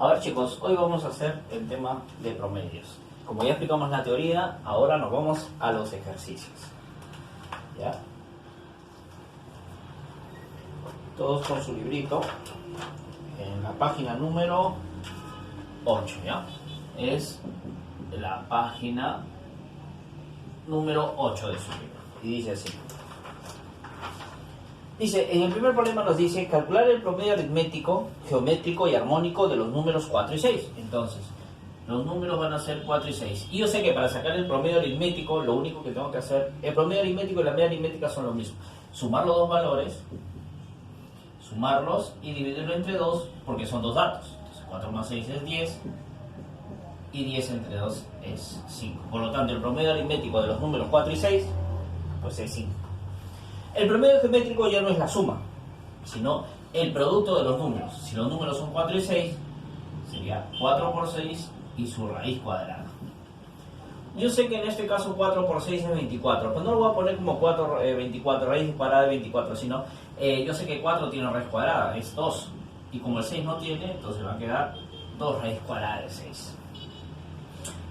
A ver chicos, hoy vamos a hacer el tema de promedios. Como ya explicamos la teoría, ahora nos vamos a los ejercicios. ¿Ya? Todos con su librito en la página número 8, ¿ya? Es la página número 8 de su libro. Y dice así. Dice, en el primer problema nos dice calcular el promedio aritmético, geométrico y armónico de los números 4 y 6. Entonces, los números van a ser 4 y 6. Y yo sé que para sacar el promedio aritmético, lo único que tengo que hacer, el promedio aritmético y la media aritmética son lo mismo. Sumar los dos valores, sumarlos y dividirlo entre 2, porque son dos datos. Entonces, 4 más 6 es 10 y 10 entre 2 es 5. Por lo tanto, el promedio aritmético de los números 4 y 6, pues es 5. El promedio geométrico ya no es la suma, sino el producto de los números. Si los números son 4 y 6, sería 4 por 6 y su raíz cuadrada. Yo sé que en este caso 4 por 6 es 24, pero no lo voy a poner como 24, raíz cuadrada de 24, sino yo sé que 4 tiene raíz cuadrada, es 2. Y como el 6 no tiene, entonces va a quedar 2 raíz cuadrada de 6.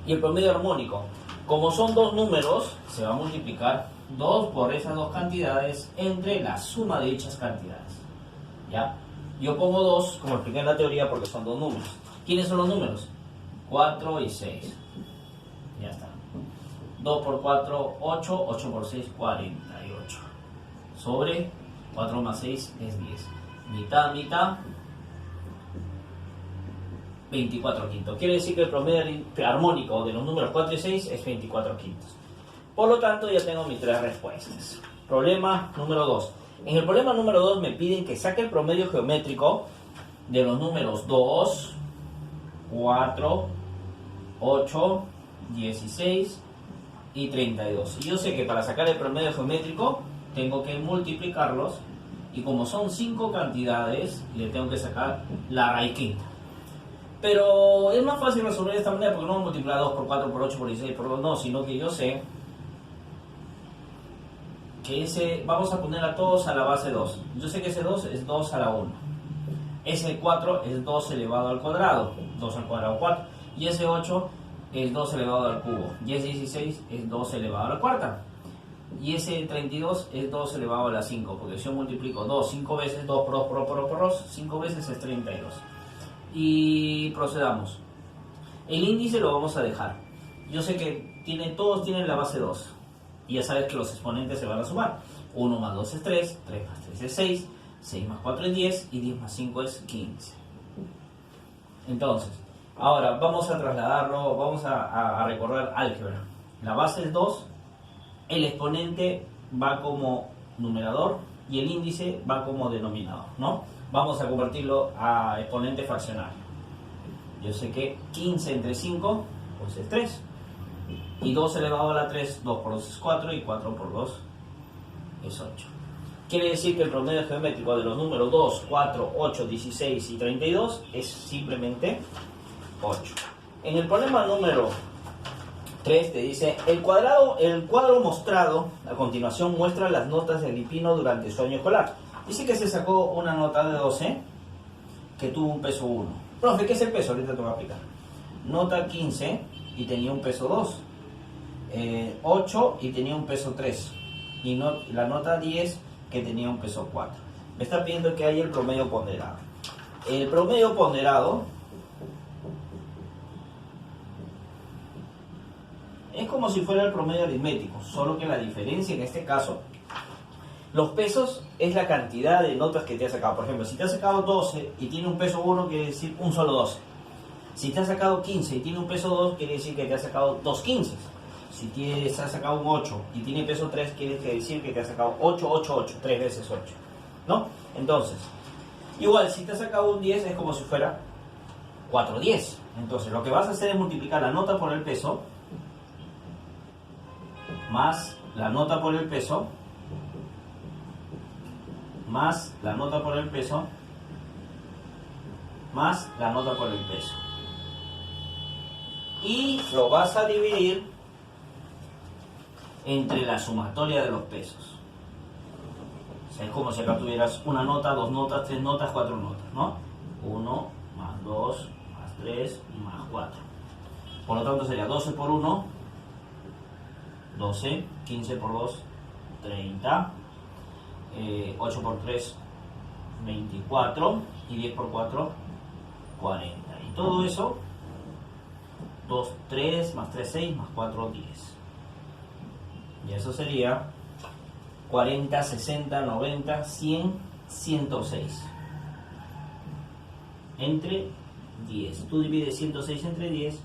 Y el promedio armónico, como son dos números, se va a multiplicar 2 por esas dos cantidades entre la suma de dichas cantidades. ¿Ya? Yo pongo 2, como expliqué en la teoría, porque son dos números. ¿Quiénes son los números? 4 y 6. Ya está. 2 por 4, 8. 8 por 6, 48. Sobre 4 más 6 es 10. Mitad, mitad. 24 quintos. Quiere decir que el promedio armónico de los números 4 y 6 es 24 quintos. Por lo tanto, ya tengo mis tres respuestas. Problema número 2. En el problema número 2 me piden que saque el promedio geométrico de los números 2, 4, 8, 16 y 32. Y yo sé que para sacar el promedio geométrico tengo que multiplicarlos. Y como son 5 cantidades, le tengo que sacar la raíz quinta. Pero es más fácil resolver de esta manera porque no voy a multiplicar 2 por 4 por 8 por 16 por 2, no, sino que yo sé que ese, vamos a poner a todos a la base 2. Yo sé que ese 2 es 2 a la 1. Ese 4 es 2 elevado al cuadrado, 2 al cuadrado 4. Y ese 8 es 2 elevado al cubo. Y ese 16 es 2 elevado a la cuarta. Y ese 32 es 2 elevado a la 5. Porque si yo multiplico 2, 5 veces, 2 por 2, 5 veces es 32. Y procedamos. El índice lo vamos a dejar. Yo sé que todos tienen la base 2. Y ya sabes que los exponentes se van a sumar. 1 más 2 es 3, 3 más 3 es 6, 6 más 4 es 10 y 10 más 5 es 15. Entonces, ahora vamos a trasladarlo, vamos a recordar álgebra. La base es 2, el exponente va como numerador y el índice va como denominador, ¿no? Vamos a convertirlo a exponente fraccionario. Yo sé que 15 entre 5 pues es 3. Y 2 elevado a la 3, 2 por 2 es 4 y 4 por 2 es 8. Quiere decir que el promedio geométrico de los números 2, 4, 8, 16 y 32 es simplemente 8. En el problema número 3 te dice, el cuadro mostrado a continuación muestra las notas de Lipino durante su año escolar. Dice que se sacó una nota de 12 que tuvo un peso 1. Profe, ¿qué es el peso? Ahorita te voy a aplicar. Nota 15 y tenía un peso 2. 8 y tenía un peso 3. Y la nota 10 que tenía un peso 4. Me está pidiendo que haya el promedio ponderado. El promedio ponderado es como si fuera el promedio aritmético, solo que la diferencia en este caso, los pesos es la cantidad de notas que te ha sacado. Por ejemplo, si te ha sacado 12 y tiene un peso 1, quiere decir un solo 12. Si te ha sacado 15 y tiene un peso 2, quiere decir que te ha sacado 2 15. Si te ha sacado un 8 y tiene peso 3, quiere decir que te ha sacado 8, 8, 8, 3 veces 8, ¿no? Entonces, igual, si te ha sacado un 10 es como si fuera 4, 10. Entonces, lo que vas a hacer es multiplicar la nota por el peso más la nota por el peso más la nota por el peso más la nota por el peso. Y lo vas a dividir entre la sumatoria de los pesos. O sea, es como si acá tuvieras una nota, dos notas, tres notas, cuatro notas, ¿no? 1 más 2 más 3 más 4. Por lo tanto sería 12 por 1, 12, 15 por 2, 30, 8 por 3, 24 y 10 por 4, 40. Y todo eso, 2, 3, más 3, 6, más 4, 10. Y eso sería 40, 60, 90, 100, 106. Entre 10. Tú divides 106 entre 10,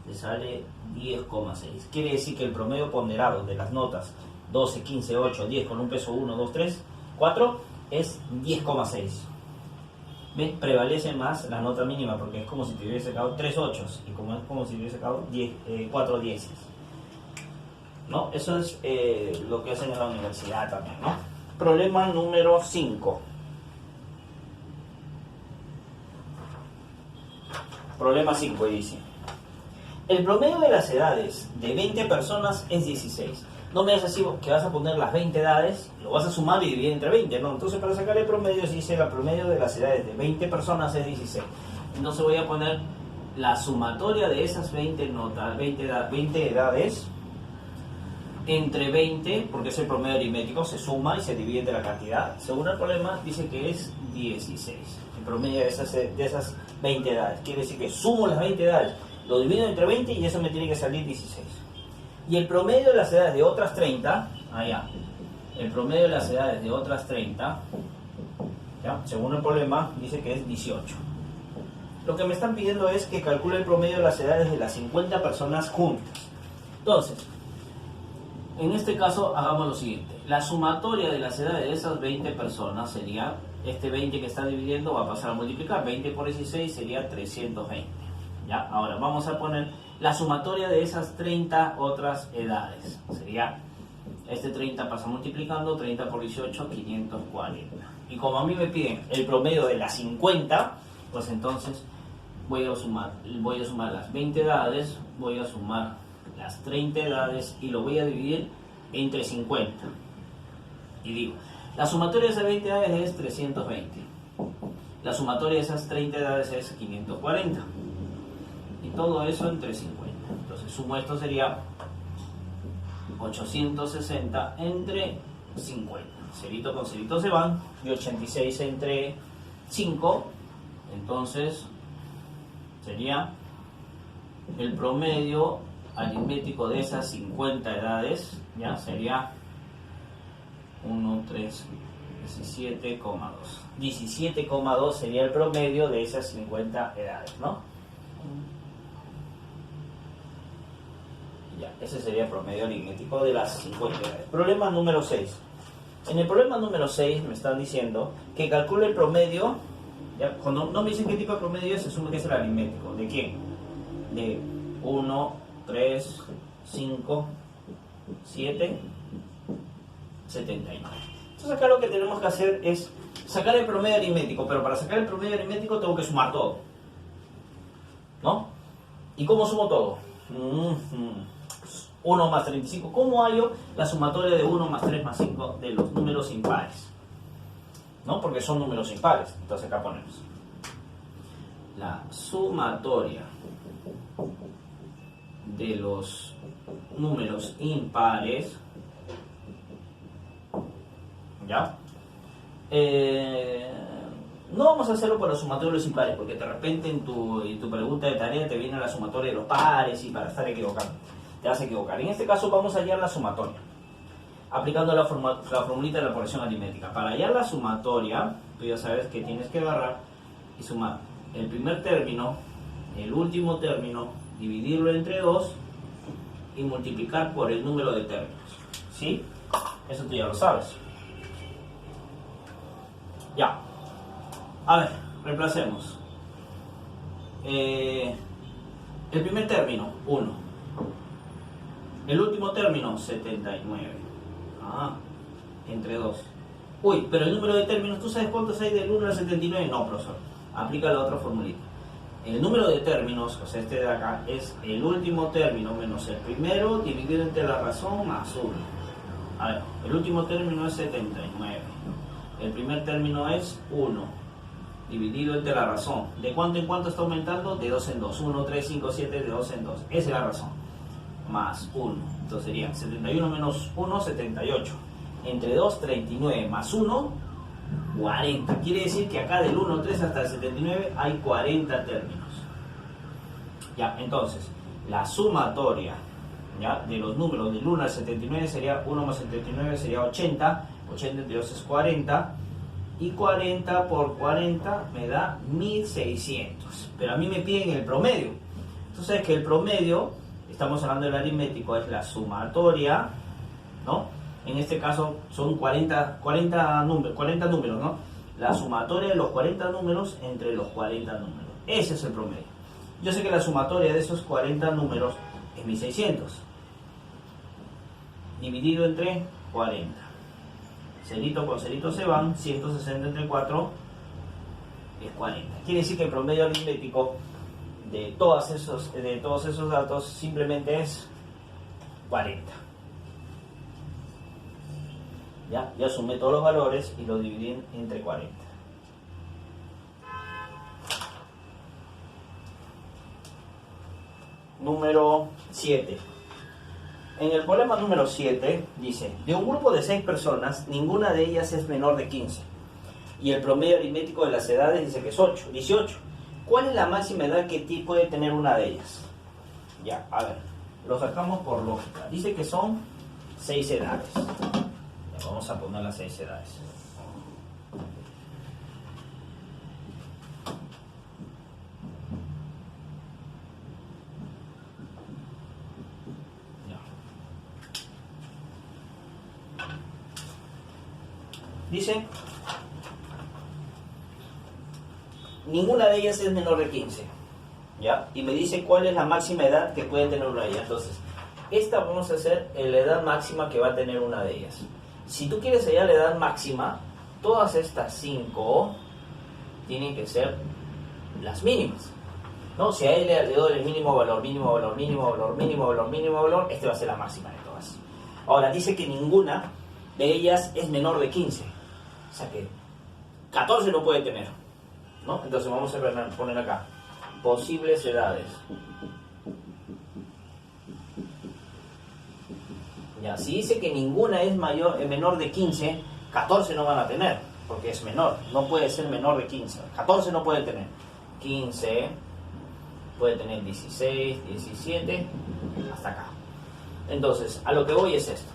te sale 10,6. Quiere decir que el promedio ponderado de las notas 12, 15, 8, 10 con un peso 1, 2, 3, 4 es 10,6. ¿Ves? Prevalece más la nota mínima porque es como si te hubiese sacado 3 8 y como es como si te hubiese sacado 4 10. ¿No? Eso es lo que hacen en la universidad también, ¿no? Problema número 5. Problema 5 dice: el promedio de las edades de 20 personas es 16. No me hagas así que vas a poner las 20 edades, lo vas a sumar y dividir entre 20, ¿no? Entonces para sacar el promedio se dice el promedio de las edades de 20 personas es 16. Entonces voy a poner la sumatoria de esas 20 notas, 20 edades entre 20, porque es el promedio aritmético, se suma y se divide entre la cantidad. Según el problema dice que es 16. El promedio de esas 20 edades. Quiere decir que sumo las 20 edades, lo divido entre 20 y eso me tiene que salir 16. Y el promedio de las edades de otras 30, el promedio de las edades de otras 30, ¿ya? Según el problema, dice que es 18. Lo que me están pidiendo es que calcule el promedio de las edades de las 50 personas juntas. Entonces, en este caso, hagamos lo siguiente. La sumatoria de las edades de esas 20 personas sería, este 20 que está dividiendo va a pasar a multiplicar. 20 por 16 sería 320. ¿Ya? Ahora vamos a poner la sumatoria de esas 30 otras edades. Sería, este 30 pasa multiplicando, 30 por 18, 540. Y como a mí me piden el promedio de las 50, pues entonces voy a sumar las 20 edades, voy a sumar las 30 edades y lo voy a dividir entre 50. Y digo, la sumatoria de esas 20 edades es 320. La sumatoria de esas 30 edades es 540. Y todo eso entre 50. Entonces sumo esto, sería 860 entre 50. Cerito con cerito se van. Y 86 entre 5. Entonces sería el promedio aritmético de esas 50 edades. Ya sería 1, 3, 17,2. 17,2 sería el promedio de esas 50 edades, ¿no? Ya, ese sería el promedio aritmético de las 50 edades. Problema número 6. En el problema número 6 me están diciendo que calcule el promedio. Ya, cuando no me dicen qué tipo de promedio es, se asume que es el aritmético. ¿De quién? De 1, 3, 5, 7, 79. Entonces acá lo que tenemos que hacer es sacar el promedio aritmético, pero para sacar el promedio aritmético tengo que sumar todo, ¿no? ¿Y cómo sumo todo? 1 más 35. ¿Cómo hallo la sumatoria de 1 más 3 más 5 de los números impares? ¿No? Porque son números impares. Entonces acá ponemos la sumatoria de los números impares. ¿Ya? No vamos a hacerlo por la sumatoria de los impares, porque de repente en tu pregunta de tarea te viene la sumatoria de los pares y para estar equivocando te vas a equivocar. En este caso vamos a hallar la sumatoria aplicando la formulita de la operación aritmética. Para hallar la sumatoria, tú ya sabes que tienes que agarrar y sumar el primer término, el último término, dividirlo entre 2 y multiplicar por el número de términos. ¿Sí? Eso tú ya lo sabes. Ya. A ver, reemplacemos. El primer término, 1. El último término, 79. Entre 2. Uy, pero el número de términos, ¿tú sabes cuántos hay del 1 al 79? No, profesor. Aplica la otra formulita. El número de términos, o sea, este de acá, es el último término menos el primero dividido entre la razón más 1. A ver, el último término es 79. El primer término es 1. dividido entre la razón. ¿De cuánto en cuánto está aumentando? De 2 en 2. 1, 3, 5, 7, de 2 en 2. Esa es la razón. Más 1. Entonces sería 71 menos 1, 78. Entre 2, 39. Más 1, 40. Quiere decir que acá del 1, 3 hasta el 79 hay 40 términos. Ya, entonces, la sumatoria, ¿ya?, de los números del 1 al 79 sería 1 más 79 sería 80. 80 entre 2 es 40. Y 40 por 40 me da 1600. Pero a mí me piden el promedio. Entonces, que el promedio, estamos hablando del aritmético, es la sumatoria, ¿no? En este caso son 40 números, ¿no? La sumatoria de los 40 números entre los 40 números. Ese es el promedio. Yo sé que la sumatoria de esos 40 números es 1600. Dividido entre 40. Cerito con cerito se van, 160 entre 4 es 40. Quiere decir que el promedio aritmético de todos esos datos simplemente es 40. Ya sumé todos los valores y los dividí entre 40. Número 7. En el problema número 7 dice, de un grupo de 6 personas, ninguna de ellas es menor de 15. Y el promedio aritmético de las edades dice que es 18. ¿Cuál es la máxima edad que puede tener una de ellas? Ya, a ver, lo sacamos por lógica. Dice que son 6 edades. Ya, vamos a poner las 6 edades. Dice, ninguna de ellas es menor de 15, ¿ya? Y me dice cuál es la máxima edad que puede tener una de ellas. Entonces, esta vamos a hacer la edad máxima que va a tener una de ellas. Si tú quieres hallar la edad máxima, todas estas 5 tienen que ser las mínimas, ¿no? Si a él le doy el mínimo valor, este va a ser la máxima de todas. Ahora, dice que ninguna de ellas es menor de 15. O sea que 14 no puede tener, ¿no? Entonces vamos a poner acá posibles edades. Ya, si dice que ninguna es menor de 15, 14 no van a tener, porque es menor, no puede ser menor de 15. 14 no puede tener. 15 puede tener 16, 17, hasta acá. Entonces, a lo que voy es esto.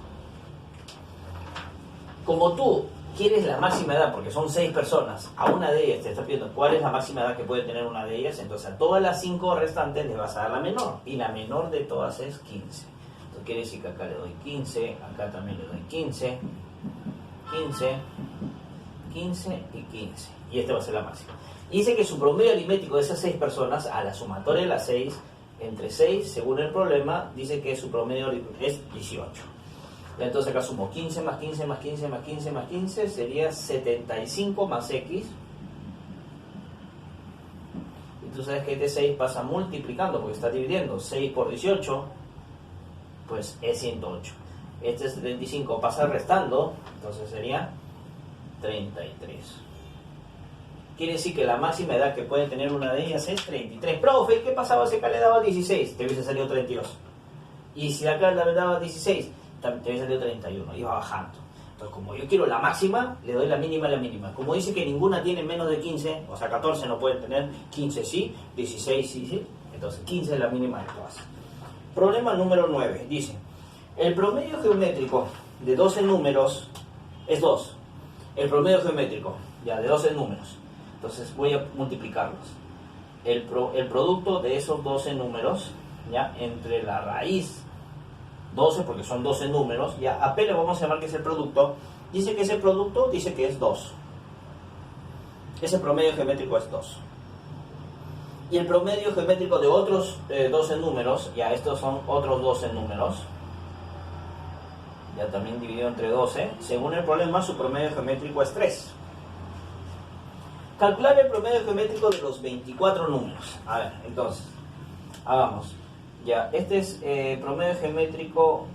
Como tú quieres la máxima edad, porque son 6 personas, a una de ellas te está pidiendo cuál es la máxima edad que puede tener una de ellas, entonces a todas las 5 restantes les vas a dar la menor, y la menor de todas es 15. Entonces quiere decir que acá le doy 15, acá también le doy 15, 15, 15 y 15, y este va a ser la máxima. Y dice que su promedio aritmético de esas 6 personas, a la sumatoria de las 6, entre 6, según el problema, dice que su promedio es 18. Entonces acá sumo 15 más 15 más 15 más 15 más 15 sería 75 más X. Y tú sabes que este 6 pasa multiplicando porque está dividiendo. 6 por 18 pues es 108. Este 75 pasa restando, entonces sería 33. Quiere decir que la máxima edad que puede tener una de ellas es 33. Profe, ¿qué pasaba si acá le daba 16? Te hubiese salido 32. Y si acá le daba 16, te hubiese salido 31. Iba bajando. Entonces, como yo quiero la máxima, le doy la mínima a la mínima. Como dice que ninguna tiene menos de 15, o sea, 14 no puede tener, 15 sí, 16 sí, sí. Entonces, 15 es la mínima de todas. Problema número 9. Dice, el promedio geométrico de 12 números es 2. El promedio geométrico, ya, de 12 números. Entonces, voy a multiplicarlos. El producto de esos 12 números, ya, entre la raíz 12, porque son 12 números, ya, a P le vamos a llamar que es el producto. Dice que ese producto, dice que es 2. Ese promedio geométrico es 2. Y el promedio geométrico de otros 12 números, ya estos son otros 12 números, ya también dividido entre 12, según el problema su promedio geométrico es 3. Calcular el promedio geométrico de los 24 números. A ver, entonces, hagamos. Ya, este es promedio geométrico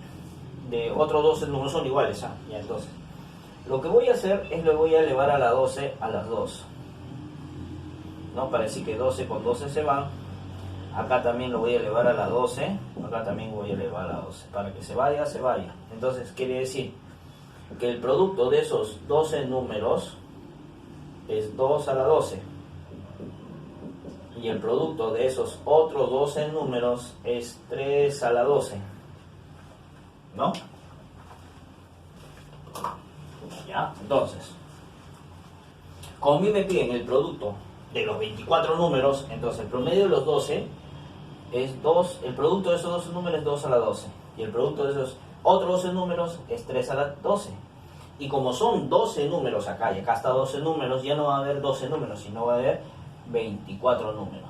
de otros 12 números, son iguales, ¿ah? Ya, entonces, lo que voy a hacer es le voy a elevar a la 12 a las 2. ¿no? Para decir que 12 con 12 se van. Acá también lo voy a elevar a la 12, acá también voy a elevar a la 12. Para que se vaya, se vaya. Entonces quiere decir que el producto de esos 12 números es 2 a la 12. Y el producto de esos otros 12 números es 3 a la 12. ¿No? Ya, entonces, como a mí me piden el producto de los 24 números, entonces el promedio de los 12 es 2, el producto de esos 12 números es 2 a la 12. Y el producto de esos otros 12 números es 3 a la 12. Y como son 12 números acá, y acá está 12 números, ya no va a haber 12 números, sino va a haber 24 números.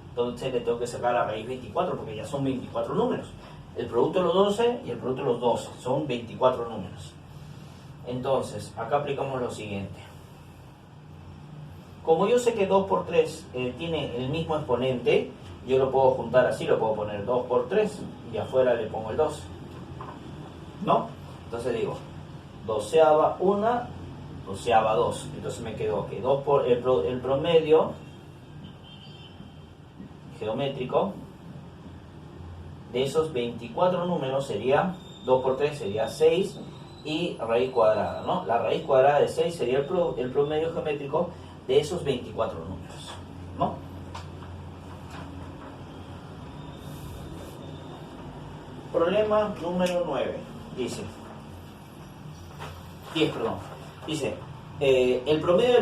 Entonces le tengo que sacar la raíz 24 porque ya son 24 números. El producto de los 12 y el producto de los 12 son 24 números. Entonces, acá aplicamos lo siguiente. Como yo sé que 2 por 3 tiene el mismo exponente, yo lo puedo juntar así, lo puedo poner 2 por 3 y afuera le pongo el 2. ¿No? Entonces digo, doceava 1, doceava 2. Entonces me quedó que 2 por el promedio geométrico de esos 24 números sería 2 por 3 sería 6 y raíz cuadrada, ¿no? La raíz cuadrada de 6 sería el promedio geométrico de esos 24 números, ¿no? Problema número 9, dice, 10, perdón, dice, el promedio,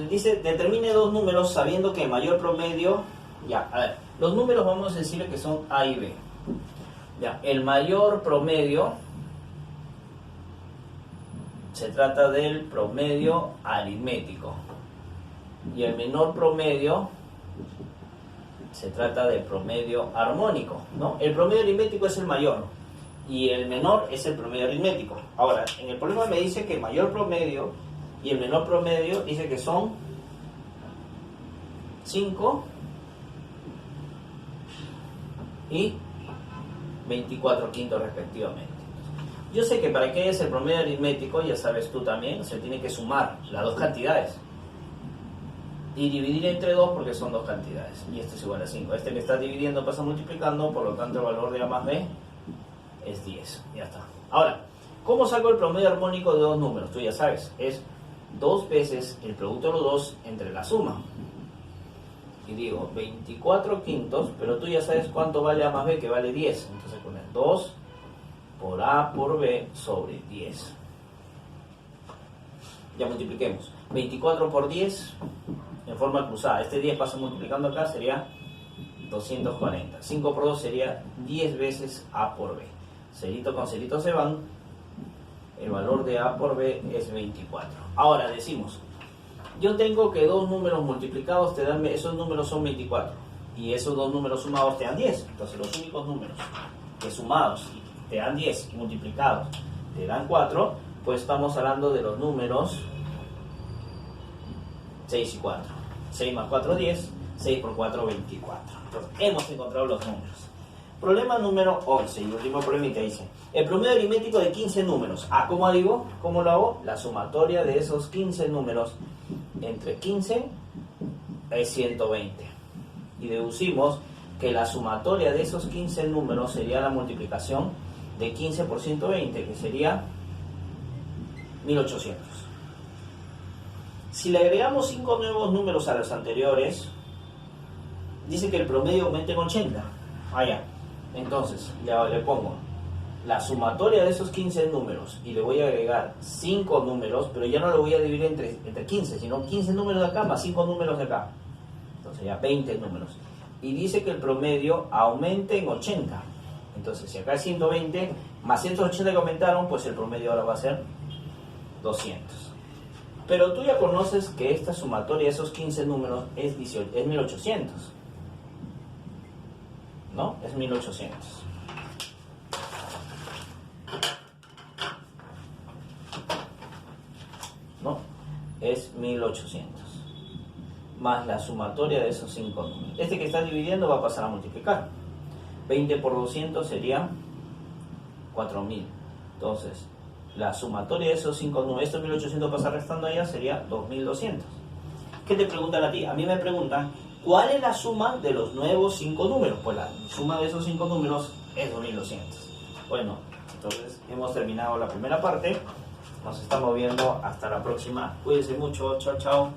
dice, determine dos números sabiendo que el mayor promedio, ya, a ver, los números vamos a decirle que son A y B, ya, el mayor promedio se trata del promedio aritmético y el menor promedio se trata del promedio armónico, ¿no? El promedio aritmético es el mayor y el menor es el promedio aritmético. Ahora, en el problema me dice que el mayor promedio y el menor promedio dice que son 5 y 24 quintos respectivamente. Yo sé que para que haya el promedio aritmético, ya sabes tú también, se tiene que sumar las dos cantidades y dividir entre 2 porque son dos cantidades y esto es igual a 5. Este que está dividiendo pasa multiplicando, por lo tanto el valor de A más B es 10. Ya está. Ahora, ¿cómo saco el promedio armónico de dos números? Tú ya sabes, es 2 veces el producto de los dos entre la suma. Y digo 24 quintos, pero tú ya sabes cuánto vale A más B, que vale 10. Entonces con el 2 por A por B sobre 10. Ya multipliquemos. 24 por 10 en forma cruzada. Este 10 pasa multiplicando acá, sería 240. 5 por 2 sería 10 veces A por B. Cerito con cerito se van. El valor de A por B es 24. Ahora decimos, yo tengo que dos números multiplicados te dan, esos números son 24. Y esos dos números sumados te dan 10. Entonces los únicos números que sumados te dan 10 y multiplicados te dan 4, pues estamos hablando de los números 6 y 4. 6 más 4, 10. 6 por 4, 24. Entonces, hemos encontrado los números. Problema número 11, y último problemita dice, el promedio aritmético de 15 números. Ah, ¿cómo digo? ¿Cómo lo hago? La sumatoria de esos 15 números entre 15 es 120. Y deducimos que la sumatoria de esos 15 números sería la multiplicación de 15 por 120, que sería 1800. Si le agregamos 5 nuevos números a los anteriores, dice que el promedio aumenta en 80. Ah, ya. Entonces, ya le pongo la sumatoria de esos 15 números y le voy a agregar 5 números, pero ya no lo voy a dividir entre 15, sino 15 números de acá más 5 números de acá. Entonces ya 20 números. Y dice que el promedio aumente en 80. Entonces, si acá es 120 más 180 que aumentaron, pues el promedio ahora va a ser 200. Pero tú ya conoces que esta sumatoria de esos 15 números es 1800. ¿No? Es 1800. ¿No? Es 1800. Más la sumatoria de esos 5 números. Este que está dividiendo va a pasar a multiplicar. 20 por 200 sería 4000. Entonces, la sumatoria de esos 5 números, estos 1800 pasa restando allá, sería 2200. ¿Qué te preguntan a ti? A mí me preguntan, ¿cuál es la suma de los nuevos 5 números? Pues la suma de esos 5 números es 2200. Bueno, entonces hemos terminado la primera parte. Nos estamos viendo hasta la próxima. Cuídense mucho. Chao, chao.